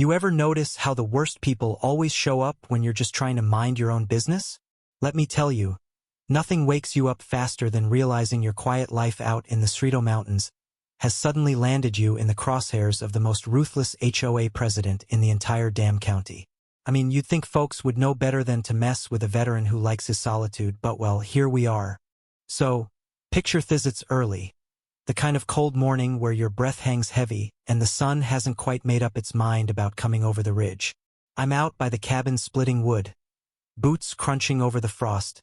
You ever notice how the worst people always show up when you're just trying to mind your own business? Let me tell you, nothing wakes you up faster than realizing your quiet life out in the Cerrito Mountains has suddenly landed you in the crosshairs of the most ruthless HOA president in the entire damn county. I mean, you'd think folks would know better than to mess with a veteran who likes his solitude, but well, here we are. So, picture it's early. The kind of cold morning where your breath hangs heavy and the sun hasn't quite made up its mind about coming over the ridge. I'm out by the cabin splitting wood, boots crunching over the frost,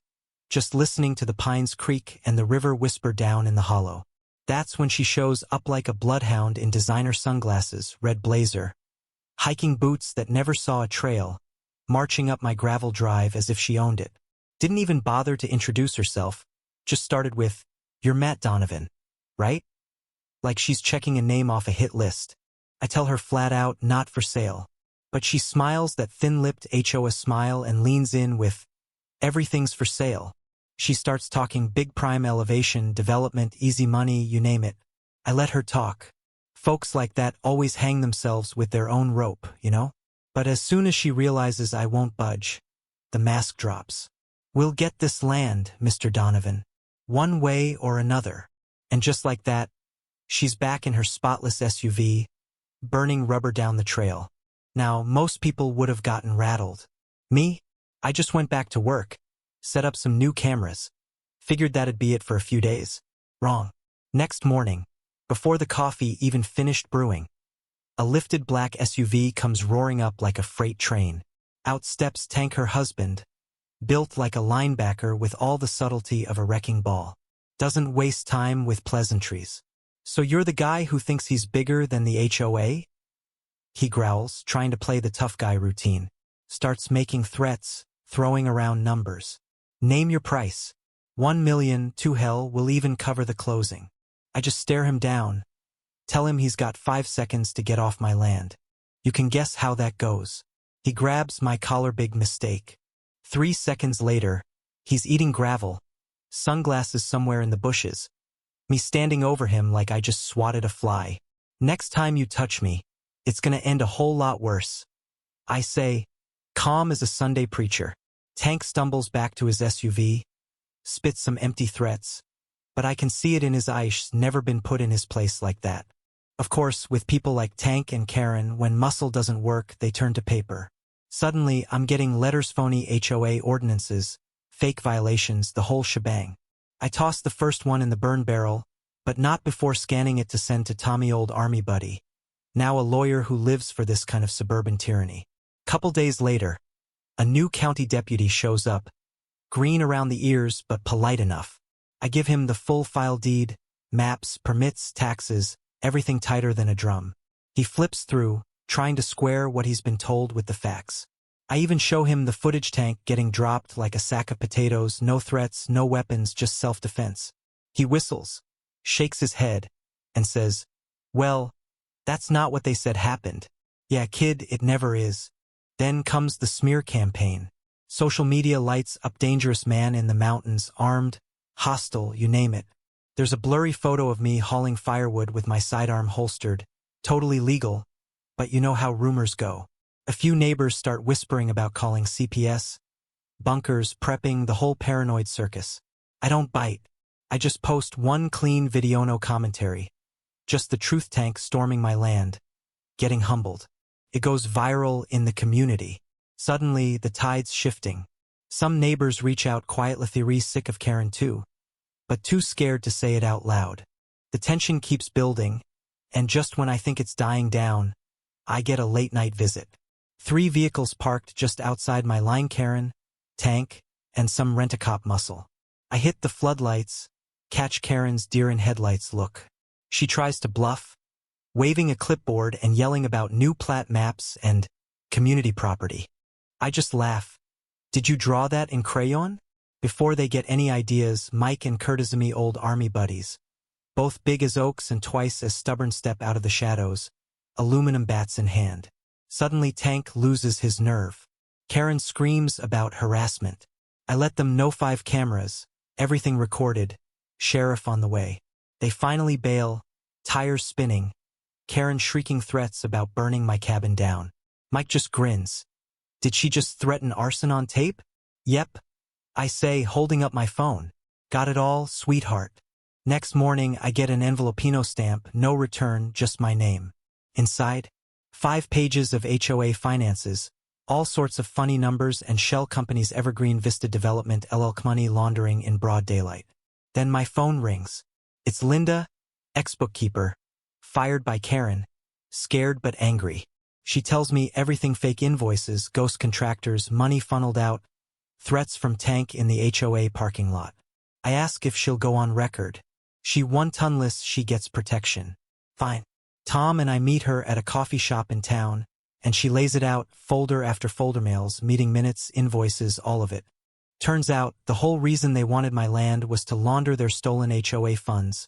just listening to the pines creak and the river whisper down in the hollow. That's when she shows up like a bloodhound in designer sunglasses, red blazer, hiking boots that never saw a trail, marching up my gravel drive as if she owned it. Didn't even bother to introduce herself, just started with, "You're Matt Donovan, right?" Like she's checking a name off a hit list. I tell her flat out, not for sale. But she smiles that thin-lipped HOA smile and leans in with, "Everything's for sale." She starts talking big prime elevation, development, easy money, you name it. I let her talk. Folks like that always hang themselves with their own rope, you know? But as soon as she realizes I won't budge, the mask drops. "We'll get this land, Mr. Donovan, one way or another." And just like that, she's back in her spotless SUV, burning rubber down the trail. Now, most people would have gotten rattled. Me? I just went back to work, set up some new cameras, figured that'd be it for a few days. Wrong. Next morning, before the coffee even finished brewing, a lifted black SUV comes roaring up like a freight train. Out steps Tank, her husband, built like a linebacker with all the subtlety of a wrecking ball. Doesn't waste time with pleasantries. "So you're the guy who thinks he's bigger than the HOA?" He growls, trying to play the tough guy routine. Starts making threats, throwing around numbers. "Name your price. 1 million, to hell, we'll even cover the closing." I just stare him down. Tell him he's got 5 seconds to get off my land. You can guess how that goes. He grabs my collar, big mistake. 3 seconds later, he's eating gravel, sunglasses somewhere in the bushes. Me standing over him like I just swatted a fly. "Next time you touch me, it's gonna end a whole lot worse," I say, calm as a Sunday preacher. Tank stumbles back to his SUV, spits some empty threats, but I can see it in his eyes, never been put in his place like that. Of course, with people like Tank and Karen, when muscle doesn't work, they turn to paper. Suddenly, I'm getting letters, phony HOA ordinances, fake violations, the whole shebang. I toss the first one in the burn barrel, but not before scanning it to send to Tommy, old army buddy, now a lawyer who lives for this kind of suburban tyranny. Couple days later, a new county deputy shows up, green around the ears but polite enough. I give him the full file deed, maps, permits, taxes, everything tighter than a drum. He flips through, trying to square what he's been told with the facts. I even show him the footage, Tank getting dropped like a sack of potatoes, no threats, no weapons, just self-defense. He whistles, shakes his head, and says, "Well, that's not what they said happened." "Yeah, kid, it never is." Then comes the smear campaign. Social media lights up dangerous man in the mountains, armed, hostile, you name it. There's a blurry photo of me hauling firewood with my sidearm holstered, totally legal, but you know how rumors go. A few neighbors start whispering about calling CPS, bunkers, prepping, the whole paranoid circus. I don't bite. I just post one clean video, no commentary. Just the truth, Tank storming my land, getting humbled. It goes viral in the community. Suddenly, the tide's shifting. Some neighbors reach out quietly, sick of Karen too, but too scared to say it out loud. The tension keeps building, and just when I think it's dying down, I get a late-night visit. 3 vehicles parked just outside my line, Karen, Tank, and some rent-a-cop muscle. I hit the floodlights, catch Karen's deer-in-headlights look. She tries to bluff, waving a clipboard and yelling about new plat maps and community property. I just laugh. "Did you draw that in crayon?" Before they get any ideas, Mike and Curtis, me old army buddies, both big as oaks and twice as stubborn, step out of the shadows, aluminum bats in hand. Suddenly Tank loses his nerve. Karen screams about harassment. I let them know, 5 cameras, everything recorded, sheriff on the way. They finally bail, tires spinning, Karen shrieking threats about burning my cabin down. Mike just grins. Did she just threaten arson on tape? Yep, I say, holding up my phone. Got it all, sweetheart. Next morning, I get an envelopino stamp, no return, just my name. Inside, 5 pages of HOA finances, all sorts of funny numbers and shell companies Evergreen Vista Development LLC money laundering in broad daylight. Then my phone rings. It's Linda, ex-bookkeeper, fired by Karen, scared but angry. She tells me everything: fake invoices, ghost contractors, money funneled out, threats from Tank in the HOA parking lot. I ask if she'll go on record. She 1-ton lists she gets protection. Fine. Tom and I meet her at a coffee shop in town, and she lays it out, folder after folder, mails, meeting minutes, invoices, all of it. Turns out, the whole reason they wanted my land was to launder their stolen HOA funds,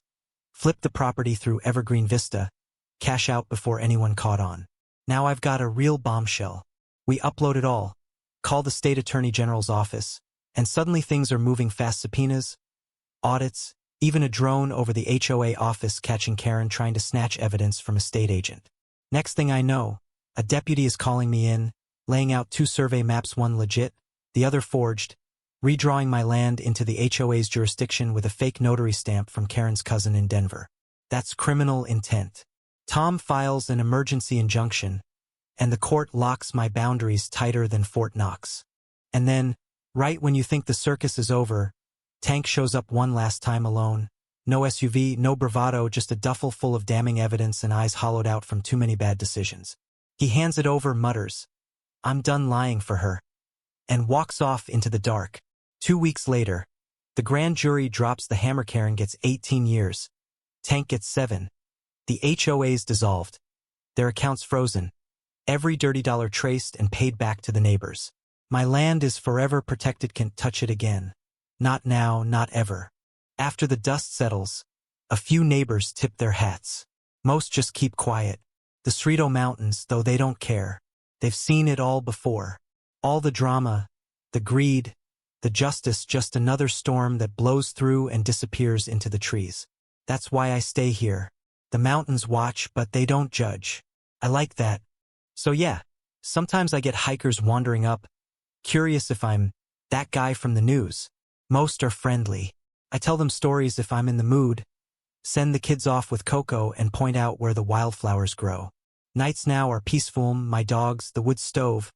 flip the property through Evergreen Vista, cash out before anyone caught on. Now I've got a real bombshell. We upload it all, call the state attorney general's office, and suddenly things are moving fast. Subpoenas, audits, even a drone over the HOA office catching Karen trying to snatch evidence from a state agent. Next thing I know, a deputy is calling me in, laying out 2 survey maps, one legit, the other forged, redrawing my land into the HOA's jurisdiction with a fake notary stamp from Karen's cousin in Denver. That's criminal intent. Tom files an emergency injunction, and the court locks my boundaries tighter than Fort Knox. And then, right when you think the circus is over, Tank shows up one last time alone. No SUV, no bravado, just a duffel full of damning evidence and eyes hollowed out from too many bad decisions. He hands it over, mutters, "I'm done lying for her," and walks off into the dark. 2 weeks later, the grand jury drops the hammer. Karen gets 18 years. Tank gets 7. The HOA's dissolved. Their accounts frozen. Every dirty dollar traced and paid back to the neighbors. My land is forever protected. Can't touch it again. Not now, not ever. After the dust settles, a few neighbors tip their hats. Most just keep quiet. The Cerrito Mountains, though, they don't care. They've seen it all before. All the drama, the greed, the justice, just another storm that blows through and disappears into the trees. That's why I stay here. The mountains watch, but they don't judge. I like that. So yeah, sometimes I get hikers wandering up, curious if I'm that guy from the news. Most are friendly. I tell them stories if I'm in the mood, send the kids off with cocoa and point out where the wildflowers grow. Nights now are peaceful, my dogs, the wood stove,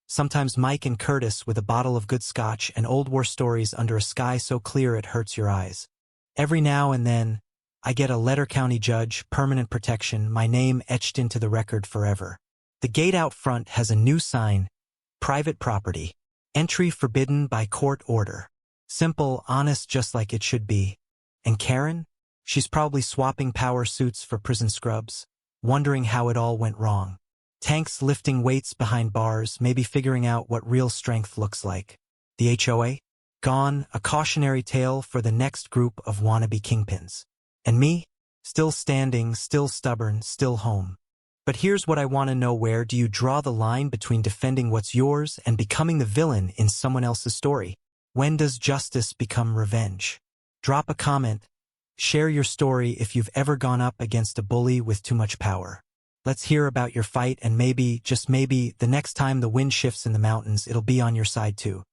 sometimes Mike and Curtis with a bottle of good scotch and old war stories under a sky so clear it hurts your eyes. Every now and then, I get a letter: county judge, permanent protection, my name etched into the record forever. The gate out front has a new sign, private property, entry forbidden by court order. Simple, honest, just like it should be. And Karen? She's probably swapping power suits for prison scrubs, wondering how it all went wrong. Tank's lifting weights behind bars, maybe figuring out what real strength looks like. The HOA? Gone, a cautionary tale for the next group of wannabe kingpins. And me? Still standing, still stubborn, still home. But here's what I want to know: where do you draw the line between defending what's yours and becoming the villain in someone else's story? When does justice become revenge? Drop a comment. Share your story if you've ever gone up against a bully with too much power. Let's hear about your fight, and maybe, just maybe, the next time the wind shifts in the mountains, it'll be on your side too.